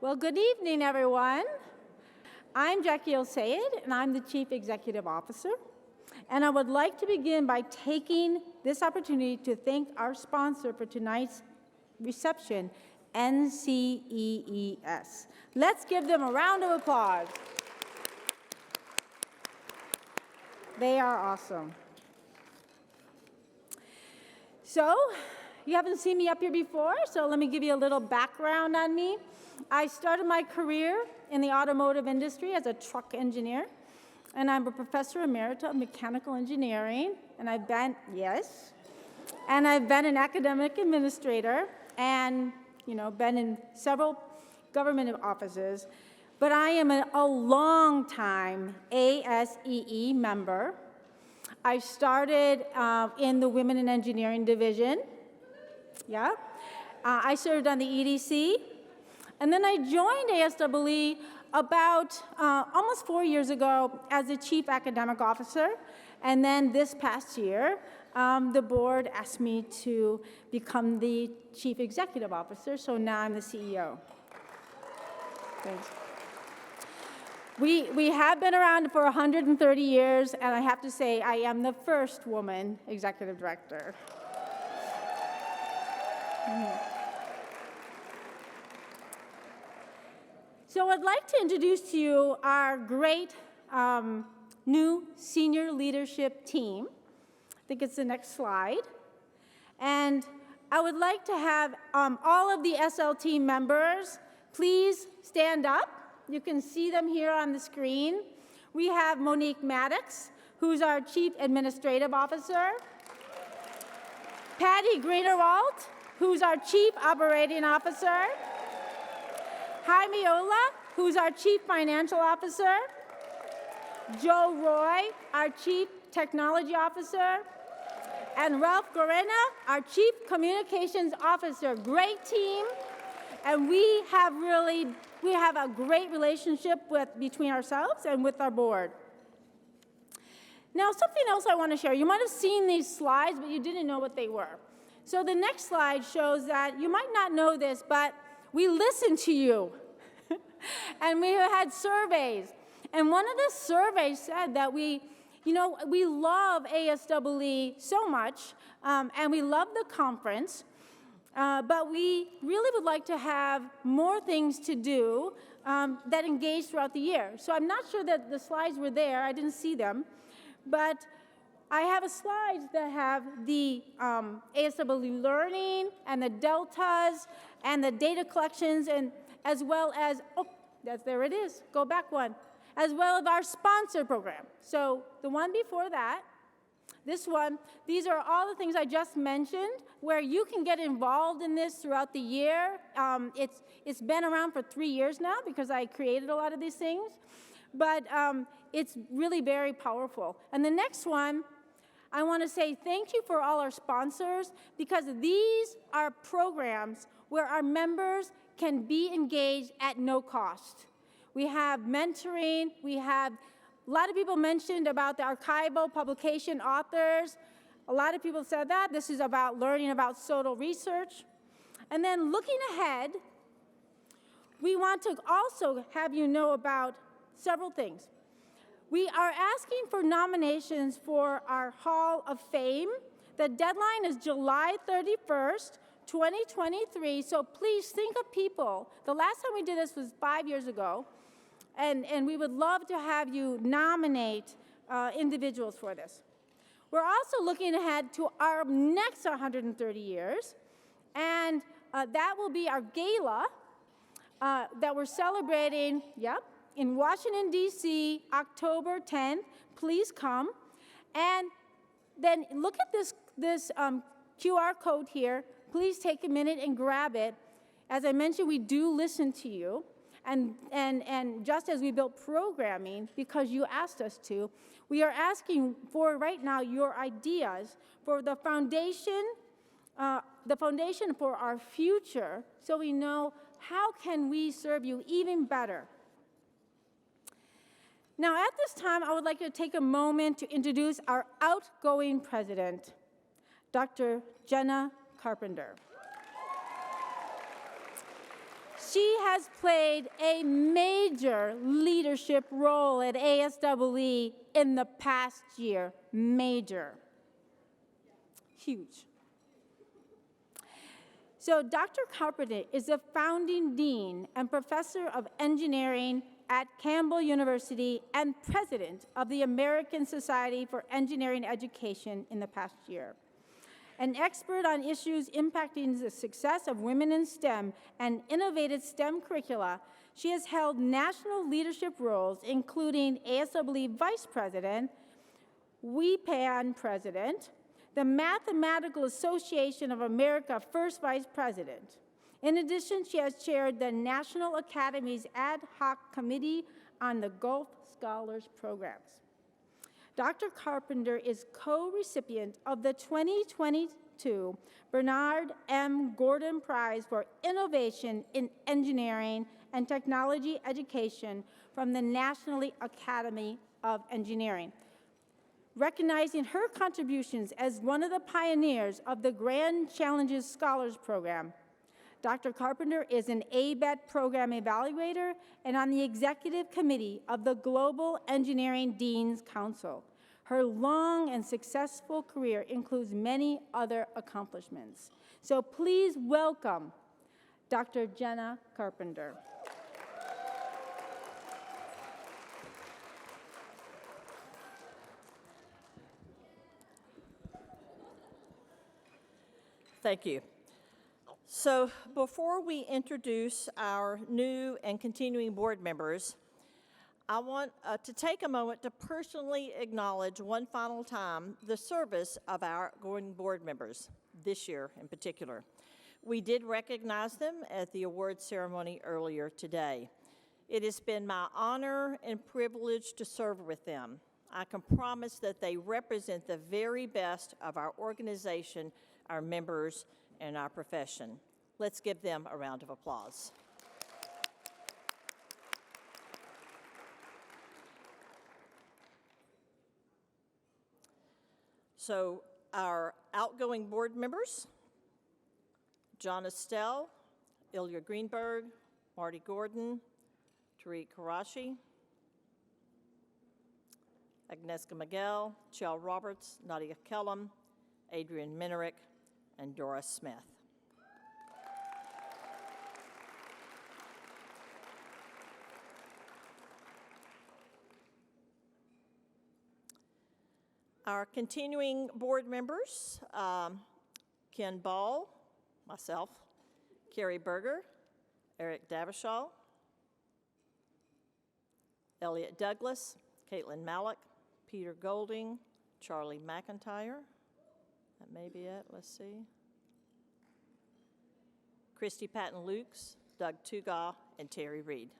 Well, good evening, everyone. I'm Jackie El-Sayed, and I'm the Chief Executive Officer. And I would like to begin by taking this opportunity to thank our sponsor for tonight's reception, NCEES. Let's give them a round of applause. They are awesome. So, you haven't seen me up here before, so let me give you a little background on me. I started my career in the automotive industry as a truck engineer, and I'm a professor emerita of mechanical engineering, and I've been an academic administrator and, been in several government offices, but I am a long-time ASEE member. I started in the Women in Engineering division. I served on the EDC, and then I joined ASEE about almost 4 years ago as the Chief Academic Officer, and then this past year, the board asked me to become the Chief Executive Officer, so now I'm the CEO. Thanks. We have been around for 130 years, and I have to say I am the first woman executive director. So I'd like to introduce to you our great new senior leadership team. I think it's the next slide. And I would like to have all of the SLT members please stand up. You can see them here on the screen. We have Monique Maddox, who's our Chief Administrative Officer. Patty Greenerwald, who's our Chief Operating Officer. Jaime Ola, who's our Chief Financial Officer. Joe Roy, our Chief Technology Officer. And Ralph Gorena, our Chief Communications Officer. Great team. And we have a great relationship between ourselves and with our board. Now, something else I want to share. You might have seen these slides, but you didn't know what they were. So the next slide shows that you might not know this, but we listen to you. And we have had surveys. And one of the surveys said that we love ASEE so much, and we love the conference, but we really would like to have more things to do that engage throughout the year. So I'm not sure that the slides were there. I didn't see them. But I have a slide that have the ASEE learning and the deltas and the data collections, and as well as, there it is, go back one, as well as our sponsor program. So the one before that, this one, these are all the things I just mentioned where you can get involved in this throughout the year. It's been around for 3 years now because I created a lot of these things, but it's really very powerful. And the next one, I want to say thank you for all our sponsors, because these are programs where our members can be engaged at no cost. We have mentoring, we have a lot of people mentioned about the archival publication authors. A lot of people said that. This is about learning about SOTL research. And then looking ahead, we want to also have you know about several things. We are asking for nominations for our Hall of Fame. The deadline is July 31st, 2023, so please think of people. The last time we did this was 5 years ago, and we would love to have you nominate individuals for this. We're also looking ahead to our next 130 years, and that will be our gala that we're celebrating, in Washington, D.C., October 10th. Please come. And then look at this QR code here. Please take a minute and grab it. As I mentioned, we do listen to you. And just as we built programming, because you asked us to, we are asking for, right now, your ideas for the foundation for our future, so we know how can we serve you even better. Now, at this time, I would like to take a moment to introduce our outgoing president, Dr. Jenna Carpenter. She has played a major leadership role at ASEE in the past year. Major. Huge. So Dr. Carpenter is a founding dean and professor of engineering at Campbell University and president of the American Society for Engineering Education in the past year. An expert on issues impacting the success of women in STEM and innovative STEM curricula, she has held national leadership roles, including ASEE Vice President, WEPAN President, the Mathematical Association of America First Vice President. In addition, she has chaired the National Academy's Ad Hoc Committee on the Gulf Scholars Programs. Dr. Carpenter is co-recipient of the 2022 Bernard M. Gordon Prize for Innovation in Engineering and Technology Education from the National Academy of Engineering, recognizing her contributions as one of the pioneers of the Grand Challenges Scholars Program. Dr. Carpenter is an ABET program evaluator and on the executive committee of the Global Engineering Deans Council. Her long and successful career includes many other accomplishments. So please welcome Dr. Jenna Carpenter. Thank you. So before we introduce our new and continuing board members, I want to take a moment to personally acknowledge one final time the service of our outgoing board members, this year in particular. We did recognize them at the award ceremony earlier today. It has been my honor and privilege to serve with them. I can promise that they represent the very best of our organization, our members, and our profession. Let's give them a round of applause. So our outgoing board members, John Estelle, Ilya Greenberg, Marty Gordon, Tariq Karashi, Agnieszka Miguel, Chell Roberts, Nadia Kellum, Adrian Minerick, and Doris Smith. Our continuing board members, Ken Ball, myself, Carrie Berger, Eric Davishall, Elliot Douglas, Caitlin Malik, Peter Golding, Charlie McIntyre. That may be it, let's see. Christy Patton-Lukes, Doug Tugaw, and Terry Reed.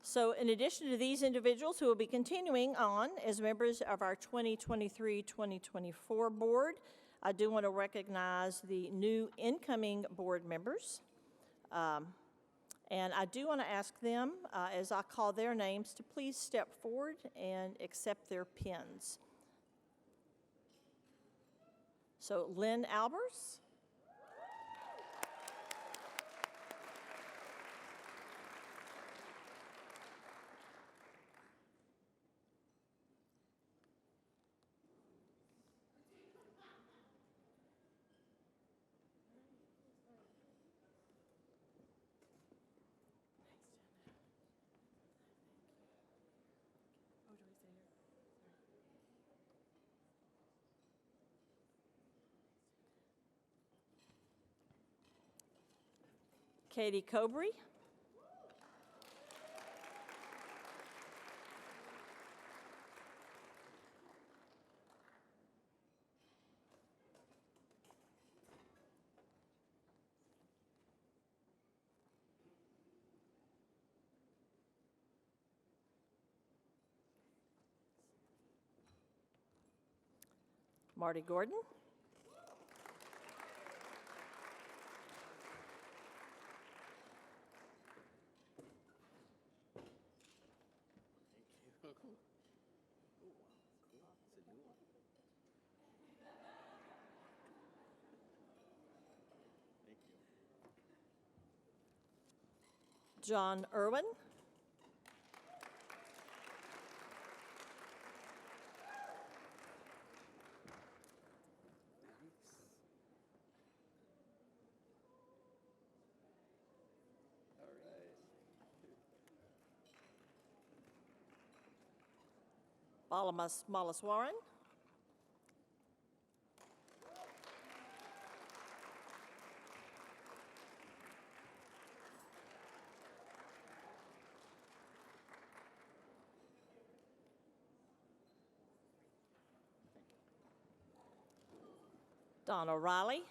So in addition to these individuals who will be continuing on as members of our 2023-2024 board, I do want to recognize the new incoming board members. And I do want to ask them, as I call their names, to please step forward and accept their pins. So Lynn Albers. Katie Cobry. Marty Gordon. John Irwin. Balamas Malaswaran. Don O'Reilly.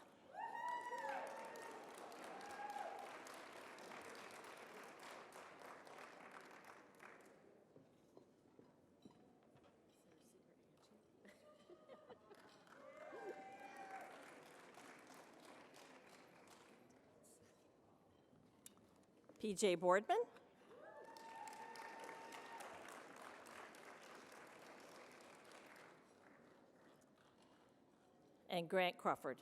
P.J. Boardman. And Grant Crawford.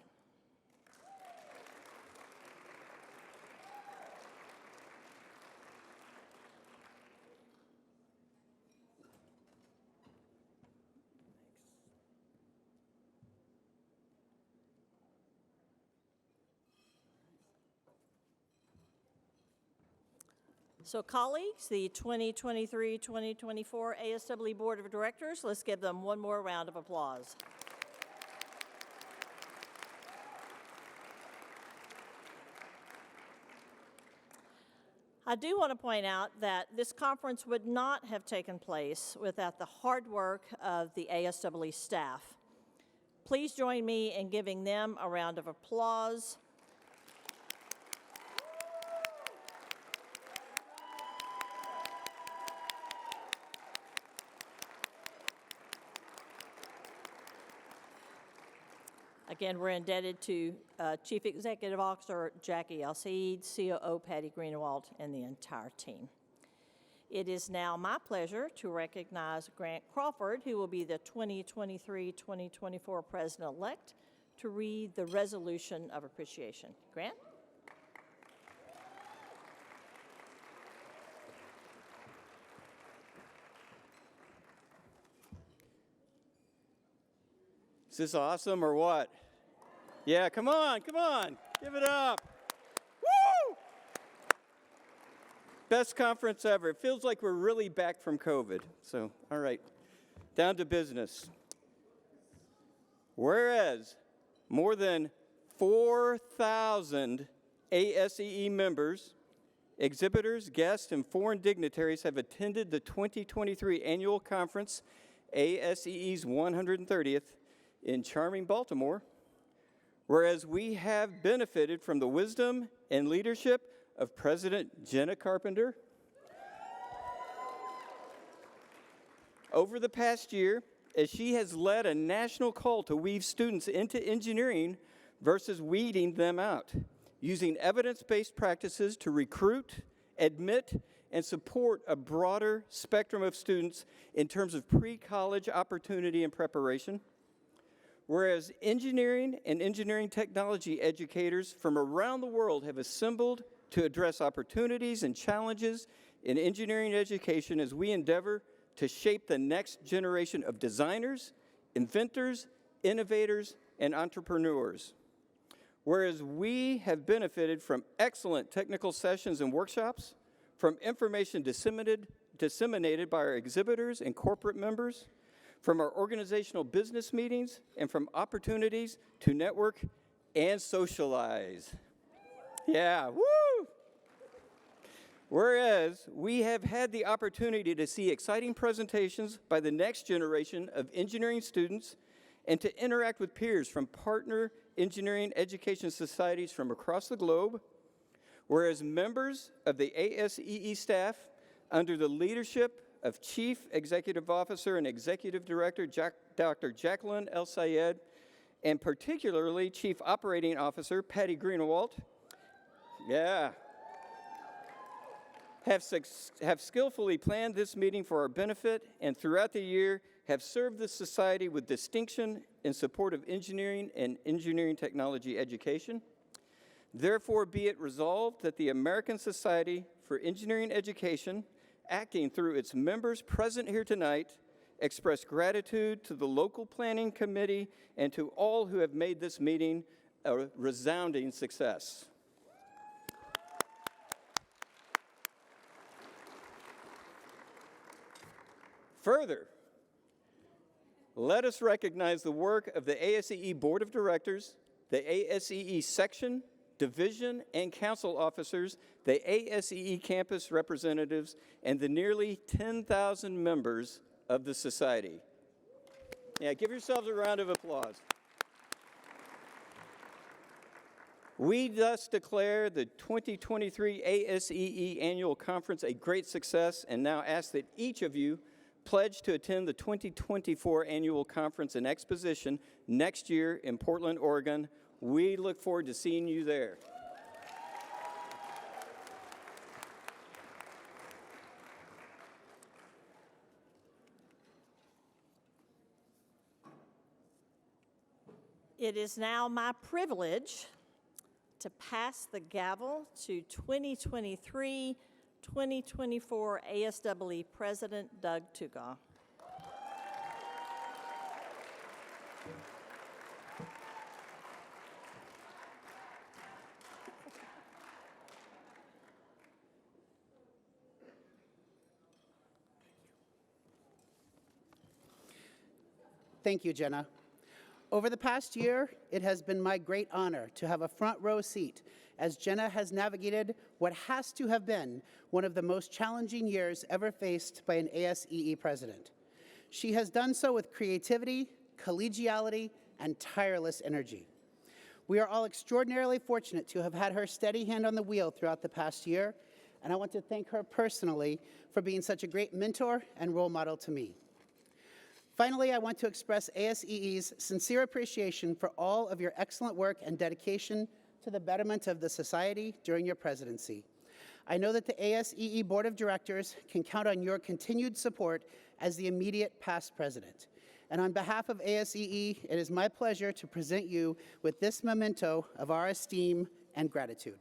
So colleagues, the 2023-2024 ASWE Board of Directors, let's give them one more round of applause. I do want to point out that this conference would not have taken place without the hard work of the ASWE staff. Please join me in giving them a round of applause. Again, we're indebted to Chief Executive Officer Jackie El-Sayed, COO Patty Greenawalt, and the entire team. It is now my pleasure to recognize Grant Crawford, who will be the 2023-2024 President-elect, to read the Resolution of Appreciation. Grant? Is this awesome or what? Yeah, come on, give it up. Woo! Best conference ever. It feels like we're really back from COVID. So, all right, down to business. Whereas more than 4,000 ASEE members, exhibitors, guests, and foreign dignitaries have attended the 2023 annual conference, ASEE's 130th, in charming Baltimore, whereas we have benefited from the wisdom and leadership of President Jenna Carpenter. Over the past year, as she has led a national call to weave students into engineering versus weeding them out, using evidence-based practices to recruit, admit, and support a broader spectrum of students in terms of pre-college opportunity and preparation. Whereas engineering and engineering technology educators from around the world have assembled to address opportunities and challenges in engineering education as we endeavor to shape the next generation of designers, inventors, innovators, and entrepreneurs. Whereas we have benefited from excellent technical sessions and workshops, from information disseminated by our exhibitors and corporate members, from our organizational business meetings, and from opportunities to network and socialize. Yeah, woo! Whereas we have had the opportunity to see exciting presentations by the next generation of engineering students and to interact with peers from partner engineering education societies from across the globe, whereas members of the ASEE staff, under the leadership of Chief Executive Officer and Executive Director Dr. Jacqueline El-Sayed, and particularly Chief Operating Officer Patty Greenawalt, have skillfully planned this meeting for our benefit and throughout the year have served the society with distinction in support of engineering and engineering technology education. Therefore, be it resolved that the American Society for Engineering Education, acting through its members present here tonight, express gratitude to the local planning committee and to all who have made this meeting a resounding success. Further, let us recognize the work of the ASEE Board of Directors, the ASEE Section, Division, and Council officers, the ASEE campus representatives, and the nearly 10,000 members of the Society. Yeah, give yourselves a round of applause. We thus declare the 2023 ASEE Annual Conference a great success and now ask that each of you pledge to attend the 2024 Annual Conference and Exposition next year in Portland, Oregon. We look forward to seeing you there. It is now my privilege to pass the gavel to 2023-2024 ASEE President Doug Tugaw. Thank you, Jenna. Over the past year, it has been my great honor to have a front row seat as Jenna has navigated what has to have been one of the most challenging years ever faced by an ASEE president. She has done so with creativity, collegiality, and tireless energy. We are all extraordinarily fortunate to have had her steady hand on the wheel throughout the past year, and I want to thank her personally for being such a great mentor and role model to me. Finally, I want to express ASEE's sincere appreciation for all of your excellent work and dedication to the betterment of the Society during your presidency. I know that the ASEE Board of Directors can count on your continued support as the immediate past president. And on behalf of ASEE, it is my pleasure to present you with this memento of our esteem and gratitude.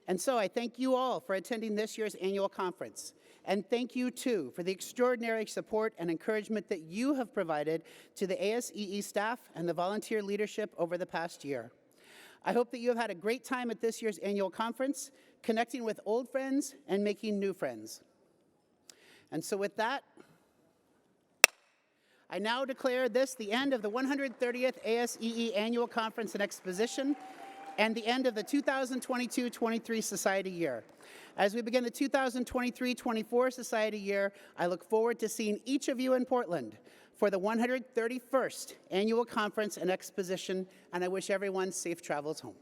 And so I thank you all for attending this year's annual conference. And thank you, too, for the extraordinary support and encouragement that you have provided to the ASEE staff and the volunteer leadership over the past year. I hope that you have had a great time at this year's annual conference, connecting with old friends and making new friends. And so with that, I now declare this the end of the 130th ASEE Annual Conference and Exposition, and the end of the 2022-23 Society year. As we begin the 2023-24 Society year, I look forward to seeing each of you in Portland for the 131st Annual Conference and Exposition, and I wish everyone safe travels home.